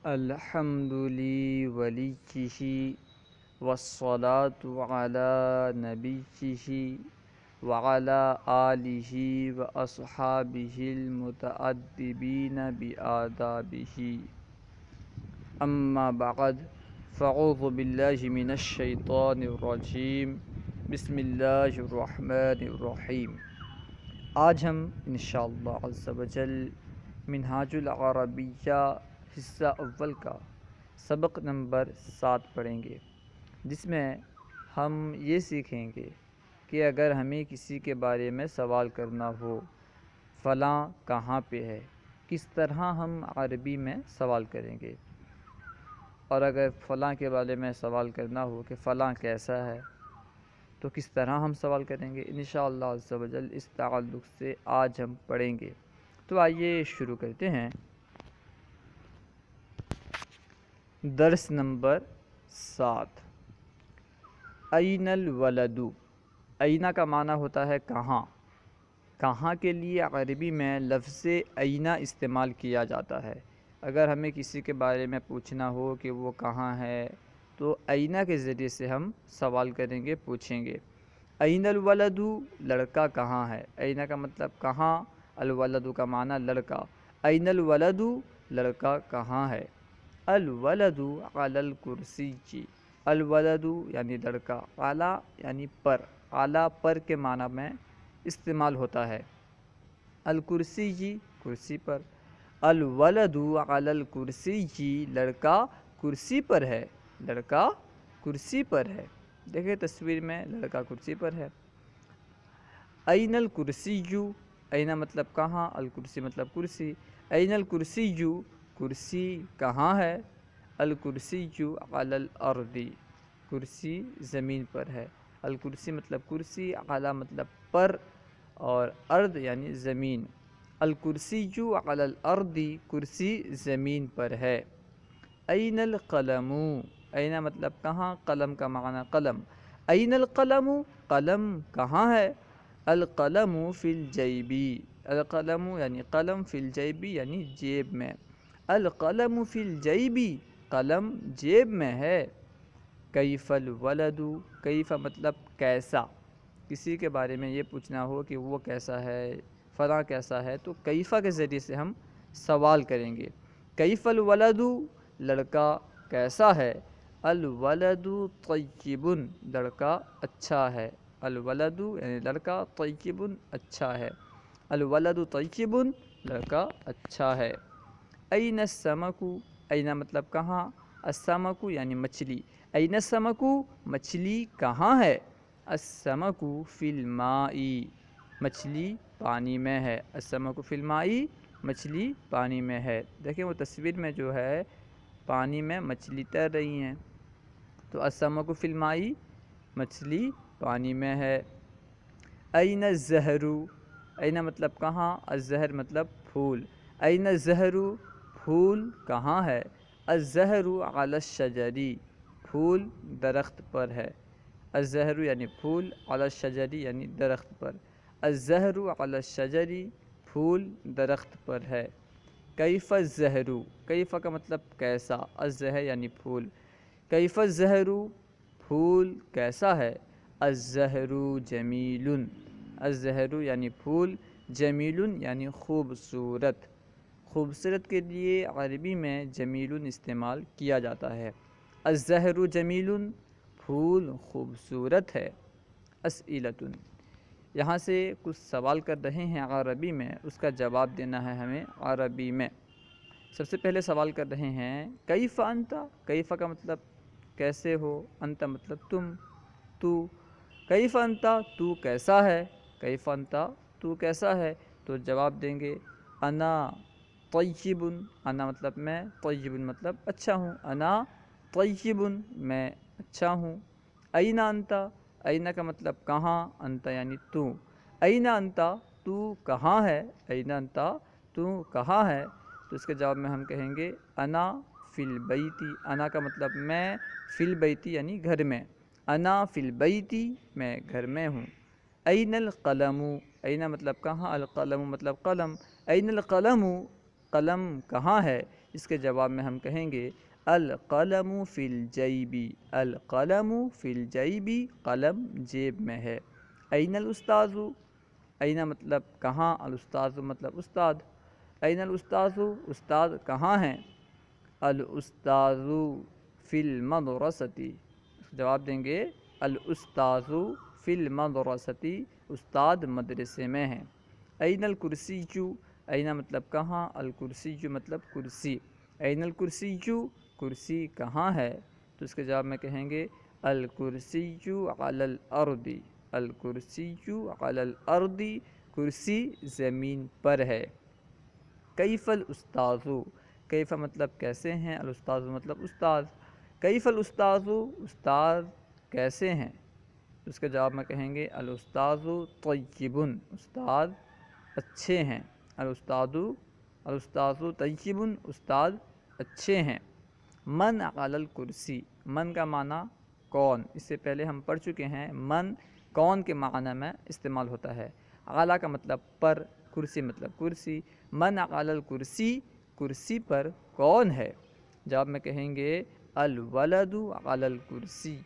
الحمد لله وليه والصلاة على نبيه وعلى آله وأصحابه المتأدبين بآدابه أما بعد فأعوذ بالله من الشيطان الرجيم بسم الله الرحمن الرحیم۔ آج ہم انشاءاللہ عز و جل منہاج العربیہ حصہ اول کا سبق نمبر 7 پڑھیں گے، جس میں ہم یہ سیکھیں گے کہ اگر ہمیں کسی کے بارے میں سوال کرنا ہو، فلاں کہاں پہ ہے، کس طرح ہم عربی میں سوال کریں گے، اور اگر فلاں کے بارے میں سوال کرنا ہو کہ فلاں کیسا ہے تو کس طرح ہم سوال کریں گے، انشاءاللہ عز و جل اس تعلق سے آج ہم پڑھیں گے۔ تو آئیے شروع کرتے ہیں۔ درس نمبر 7۔ این الولد۔ اینہ کا معنی ہوتا ہے کہاں۔ کہاں کے لیے عربی میں لفظ اینہ استعمال کیا جاتا ہے۔ اگر ہمیں کسی کے بارے میں پوچھنا ہو کہ وہ کہاں ہے تو اینہ کے ذریعے سے ہم سوال کریں گے، پوچھیں گے۔ این الولد، لڑکا کہاں ہے۔ اینہ کا مطلب کہاں، الولد کا معنی لڑکا۔ این الولد، لڑکا کہاں ہے۔ الولد علی الکرسی، الولد یعنی لڑکا، علی یعنی پر، اعلیٰ پر کے معنی میں استعمال ہوتا ہے۔ الکرسی، کرسی پر۔ الولد علی الکرسی، لڑکا کرسی پر ہے، لڑکا کرسی پر ہے۔ دیکھیں تصویر میں لڑکا کرسی پر ہے۔ این الکرسی، اینہ مطلب کہاں، الکرسی مطلب کرسی۔ این الکرسی، کرسی کہاں ہے۔ الکرسی علی الارض، کرسی زمین پر ہے۔ الکرسی مطلب کرسی، اعلیٰ مطلب پر، اور ارض یعنی زمین۔ الکرسی علی الارض، کرسی زمین پر ہے۔ این القلم، اینہ مطلب کہاں، قلم کا معنی قلم۔ این القلم، قلم کہاں ہے۔ القلم فی الجیب، القلم یعنی قلم، فی الجیب یعنی جیب میں۔ القلم فی الجیب، قلم جیب میں ہے۔ کیف الولد، کیف مطلب کیسا۔ کسی کے بارے میں یہ پوچھنا ہو کہ وہ کیسا ہے، فلاں کیسا ہے، تو کیفہ کے ذریعے سے ہم سوال کریں گے۔ کیف الولد، لڑکا کیسا ہے۔ الولد طیب، لڑکا اچھا ہے۔ الولد یعنی لڑکا، طیب اچھا ہے۔ الولد طیب، لڑکا اچھا ہے۔ این السمک، اینہ مطلب کہاں، السمک یعنی مچھلی۔ این السمک، مچھلی کہاں ہے۔ السمک فی الماء، مچھلی پانی میں ہے۔ السمک فی الماء، مچھلی پانی میں ہے۔ دیکھیں وہ تصویر میں جو ہے پانی میں مچھلی تیر رہی ہیں، تو السمک فی الماء، مچھلی پانی میں ہے۔ این الزہر، اینہ مطلب کہاں، الزہر مطلب پھول۔ این الزہر، پھول کہاں ہے۔ الزہر علی الشجر، پھول درخت پر ہے۔ الزہر یعنی پھول، علی الشجر یعنی درخت پر۔ الزہر علی الشجر، پھول درخت پر ہے۔ کیف الزہر، کیف کا مطلب کیسا، الزہر یعنی پھول۔ کیف الزہر، پھول کیسا ہے۔ الزہر جمیل، الزہر یعنی پھول، جمیل یعنی خوبصورت۔ خوبصورت کے لیے عربی میں جمیل استعمال کیا جاتا ہے۔ الزہر جمیل، پھول خوبصورت ہے۔ اسئلۃ، یہاں سے کچھ سوال کر رہے ہیں عربی میں، اس کا جواب دینا ہے ہمیں عربی میں۔ سب سے پہلے سوال کر رہے ہیں کیف انت، کیف کا مطلب کیسے ہو، انت مطلب تم، تو۔ کیف انت، تو کیسا ہے۔ کیف انت، تو کیسا ہے، تو جواب دیں گے انا طیب، انا مطلب میں، طیب مطلب اچھا ہوں۔ انا طیب، میں اچھا ہوں۔ این انت، اینہ کا مطلب کہاں، انت یعنی تو۔ این انت، تو کہاں ہے۔ این انت، تو کہاں ہے، تو اس کے جواب میں ہم کہیں گے انا فی البیت، انا کا مطلب میں، فی البیت یعنی گھر میں۔ انا فی البیت، میں گھر میں ہوں۔ این القلم، اینہ مطلب کہاں، القلم مطلب قلم۔ این القلم، قلم کہاں ہے، اس کے جواب میں ہم کہیں گے القلم فی الجیبی، القلم فی الجیبی، قلم جیب میں ہے۔ این الاستاذ، این مطلب کہاں، الاستاذ مطلب استاد، این الاستاذ، استاد کہاں ہیں، الاستاذ فی المدرسۃ، جواب دیں گے الاستاذ فی المدرسۃ، استاد مدرسے میں ہیں۔ این الکرسی، این مطلب کہاں، الکرسی مطلب کرسی، این الکرسی، کرسی کہاں ہے، تو اس کے جواب میں کہیں گے الکرسی علی الارض، الکرسی علی الارض، کرسی زمین پر ہے۔ کیف الاستاذ، کیف مطلب کیسے ہیں، الاستاذ مطلب استاد، کیف الاستاذ، استاد کیسے ہیں، اس کے جواب میں کہیں گے الاستاذ طیب، استاد اچھے ہیں، الاستاذ طیب، استاد اچھے ہیں۔ من علی الکرسی، من کا معنی کون، اس سے پہلے ہم پڑھ چکے ہیں، من کون کے معنی میں استعمال ہوتا ہے، اعلیٰ کا مطلب پر، کرسی مطلب کرسی، من علی الکرسی، کرسی پر کون ہے، جواب میں کہیں گے الولد علی الکرسی،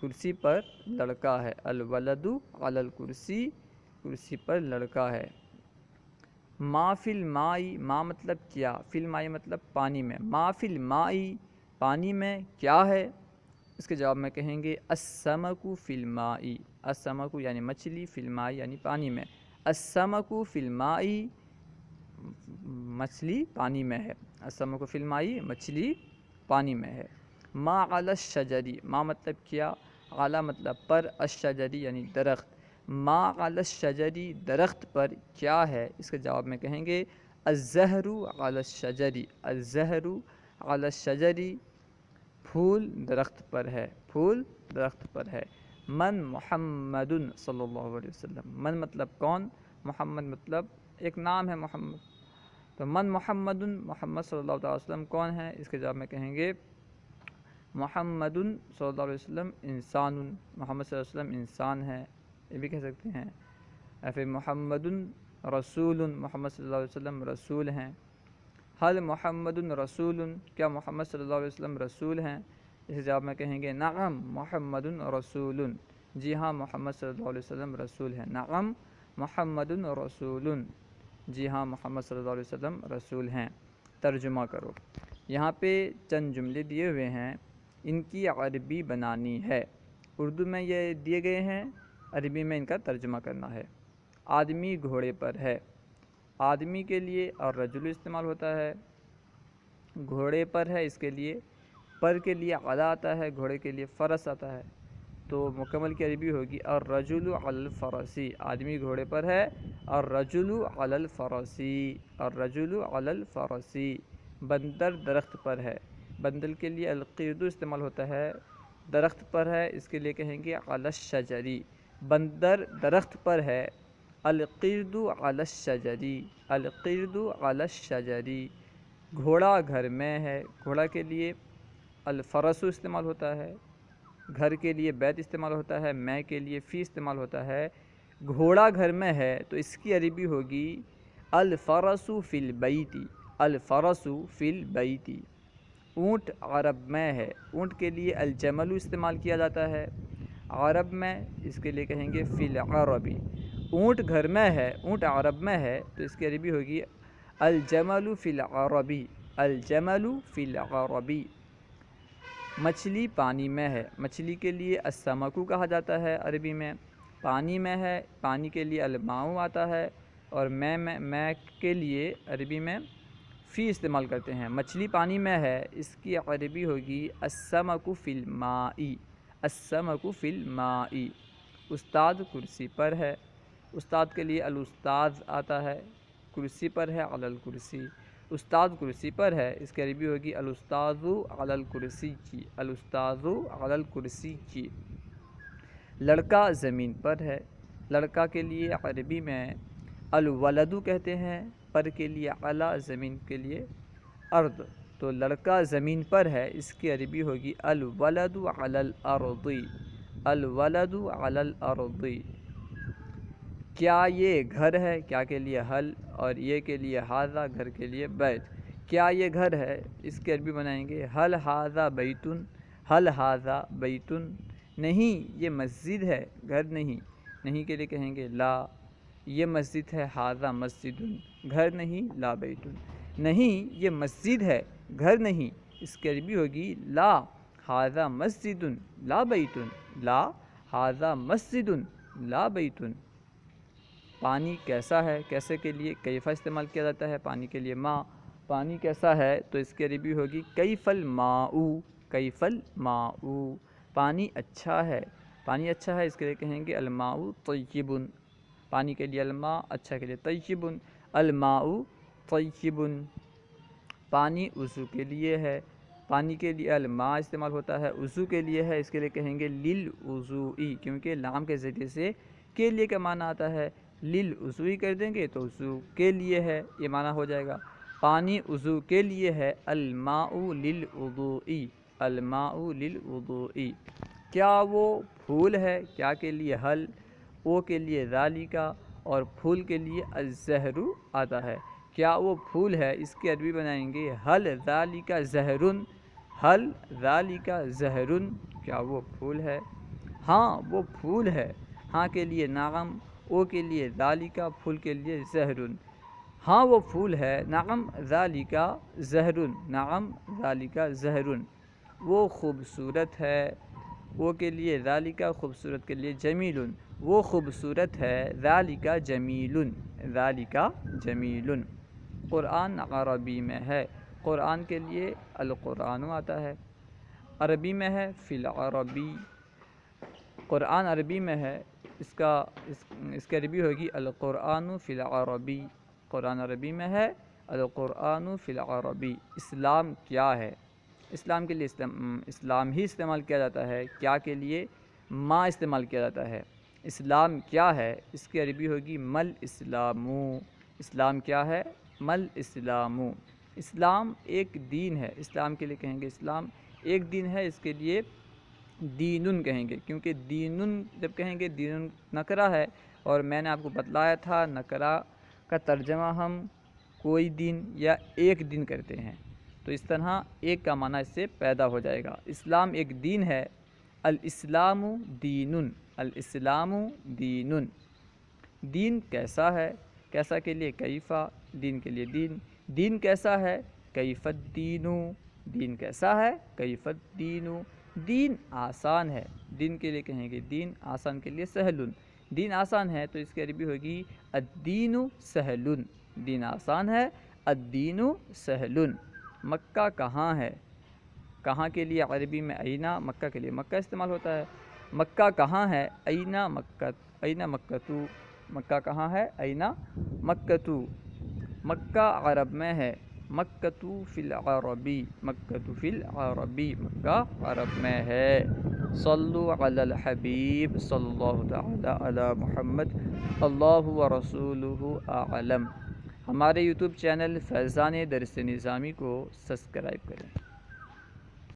کرسی پر لڑکا ہے، الولد علی الکرسی، کرسی پر لڑکا ہے۔ ما فی الماء، ما مطلب کیا، فی الماء مطلب پانی میں، ما فی الماء، پانی میں کیا ہے، اس کے جواب میں کہیں گے السمک فی الماء، السمک یعنی مچھلی، فی الماء یعنی پانی میں، السمک فی الماء، مچھلی پانی میں ہے، السمک فی الماء، مچھلی پانی میں ہے۔ ما علی الشجر، ما مطلب کیا، اعلیٰ مطلب پر، الشجر یعنی درخت، ما علی الشجر، درخت پر کیا ہے، اس کے جواب میں کہیں گے الزہر علی الشجر، الزہر علی الشجر، پھول درخت پر ہے، پھول درخت پر ہے۔ من محمد صلی اللہ علیہ وسلم، من مطلب کون، محمد مطلب ایک نام ہے محمد، تو من محمد، محمد صلی اللہ علیہ وسلم کون ہے، اس کے جواب میں کہیں گے محمد صلی اللہ علیہ وسلم انسان، محمد صلی اللہ علیہ وسلم انسان ہے، یہ بھی کہہ سکتے ہیں، یا پھر محمد رسول، محمد صلی اللہ علیہ وسلم رسول ہیں۔ حل محمد رسول، کیا محمد صلی اللہ علیہ وسلم رسول ہیں، اس جواب میں کہیں گے نعم محمد رسول، جی ہاں محمد صلی اللہ علیہ وسلم رسول ہیں، نعم محمد رسول، جی ہاں محمد صلی اللہ علیہ وسلم رسول ہیں۔ ترجمہ کرو، یہاں پہ چند جملے دیے ہوئے ہیں، ان کی عربی بنانی ہے، اردو میں یہ دیے گئے ہیں، عربی میں ان کا ترجمہ کرنا ہے۔ آدمی گھوڑے پر ہے، آدمی کے لیے اور رجل استعمال ہوتا ہے، گھوڑے پر ہے اس کے لیے، پر کے لیے علی آتا ہے، گھوڑے کے لیے فرس آتا ہے، تو مکمل کی عربی ہوگی الرجل علی الفرس، آدمی گھوڑے پر ہے، الرجل علی الفرس، الرجل علی الفرس، بندر درخت پر ہے، بندر کے لیے القرد استعمال ہوتا ہے، درخت پر ہے اس کے لیے کہیں گے علی الشجر، بندر درخت پر ہے، القرد علی الشجر، القرد علی الشجر، گھوڑا گھر میں ہے، گھوڑا کے لیے الفرس استعمال ہوتا ہے، گھر کے لیے بیت استعمال ہوتا ہے، میں کے لیے فی استعمال ہوتا ہے، گھوڑا گھر میں ہے تو اس کی عربی ہوگی الفرس فی البیت، الفرس فی البیت۔ اونٹ عرب میں ہے، اونٹ کے لیے الجمل استعمال کیا جاتا ہے عرب میں، اس کے لیے کہیں گے فی العرب۔ اونٹ گھر میں ہے، اونٹ عرب میں ہے تو اس کی عربی ہوگی الجمل فی العرب، الجمل فی العرب۔ مچھلی پانی میں ہے، مچھلی کے لیے السمک کہا جاتا ہے عربی میں، پانی میں ہے، پانی کے لیے الماء آتا ہے، اور میں کے لیے عربی میں فی استعمال کرتے ہیں۔ مچھلی پانی میں ہے، اس کی عربی ہوگی السمک فی الماء، السمک فی الماء۔ استاد کرسی پر ہے، استاد کے لیے الاستاذ آتا ہے، کرسی پر ہے علی الکرسی، استاد کرسی پر ہے، اس کی عربی ہوگی الاستاذ علی الکرسی، الاستاذ علی الکرسی۔ لڑکا زمین پر ہے، لڑکا کے لیے عربی میں الولد کہتے ہیں، پر کے لیے علی، زمین کے لیے ارض، تو لڑکا زمین پر ہے اس کی عربی ہوگی الولد علی الارض، الولد علی الارض۔ کیا یہ گھر ہے، کیا کے لیے حل، اور یہ کے لیے ھذا، گھر کے لیے بیت، کیا یہ گھر ہے؟ اس کی عربی بنائیں گے حل ھذا بیتن، حل ھذا بیتن، نہیں یہ مسجد ہے، گھر نہیں، نہیں کے لیے کہیں گے لا، یہ مسجد ہے، ھذا مسجد، گھر نہیں، لا بیتن، نہیں یہ مسجد ہے، گھر نہیں، اس کی عربی ہوگی لا ھذا مسجد لا بیتن، لا ھذا مسجد لا بیتن۔ پانی کیسا ہے؟ کیسے کے لیے کیفا استعمال کیا جاتا ہے، پانی کے لیے ما، پانی کیسا ہے تو اس کی عربی ہوگی کیف الماء، کیف الماء، پانی اچھا ہے، پانی اچھا ہے، اس کے لیے کہیں گے الماء طیب، پانی کے لیے الماء، اچھا کے لیے طیب، الماء طیب۔ پانی وضو کے لیے ہے، پانی کے لیے الماء استعمال ہوتا ہے، وضو کے لیے ہے، اس کے لیے کہیں گے للوضوء، کیونکہ لام کے ذریعے سے کے لیے کا معنی آتا ہے، للوضوء کر دیں گے تو وضو کے لیے ہے، یہ معنی ہو جائے گا، پانی وضو کے لیے ہے، الماء للوضوء، الماء للوضوء۔ کیا وہ پھول ہے؟ کیا کے لیے حل، او کے لیے ذالک، اور پھول کے لیے الزہر آتا ہے، کیا وہ پھول ہے؟ اس کی عربی بنائیں گے حل ذالک زہر، حل ذالک زہر، کیا وہ پھول ہے؟ ہاں وہ پھول ہے، ہاں کے لیے نعم، او کے لیے ذالک، پھول کے لیے زہر، ہاں وہ پھول ہے، نعم ذالک زہر، نعم ذالک زہر، وہ خوبصورت ہے، وہ کے لیے ذالک، خوبصورت کے لیے جمیل، وہ خوبصورت ہے، ذالک جمیل، ذالک جمیل۔ قرآن عربی میں ہے، قرآن کے لیے القرآن آتا ہے، عربی میں ہے فی العربی، قرآن عربی میں ہے، اس کی عربی ہوگی القرآن فی العربی، قرآن عربی میں ہے، القرآن فی العربی۔ اسلام کیا ہے؟ اسلام کے لیے اسلام ہی استعمال کیا جاتا ہے، کیا کے لیے ما استعمال کیا جاتا ہے، اسلام کیا ہے؟ اس کی عربی ہوگی مل اسلام، اسلام کیا ہے؟ مل اسلام، اسلام ایک دین ہے، اسلام کے لیے کہیں گے اسلام ایک دین ہے، اس کے لیے دینن کہیں گے، کیونکہ دینن جب کہیں گے دینن نکرہ ہے، اور میں نے آپ کو بتلایا تھا نکرہ کا ترجمہ ہم کوئی دن یا ایک دن کرتے ہیں، تو اس طرح ایک کا معنی اس سے پیدا ہو جائے گا، اسلام ایک دین ہے، الاسلام دینن، الاسلام دینن۔ دین کیسا ہے؟ کیسا کے لیے کیفا، دین کے لیے دین، دین کیسا ہے؟ کیف الدین، دین کیسا ہے؟ کیف الدین، دین آسان ہے، دین کے لیے کہیں گے دین، آسان کے لیے سہل، دین آسان ہے تو اس کی عربی ہوگی الدین سہل، دین آسان ہے، الدین سہل۔ مکہ کہاں ہے؟ کہاں کے لیے عربی میں اینا، مکہ کے لیے مکہ استعمال ہوتا ہے، مکہ کہاں ہے؟ اینا مکہ، اینا مکتو، مکہ کہاں ہے؟ اینا مکتو، مکہ عرب میں ہے، مکتو فی العربی، مکتو فی العربی، مکہ عرب میں ہے۔ صلو علی الحبیب صلی اللہ تعالی علی محمد، اللہ ورسولہ اعلم۔ ہمارے یوٹیوب چینل فیضان درس نظامی کو سبسکرائب کریں۔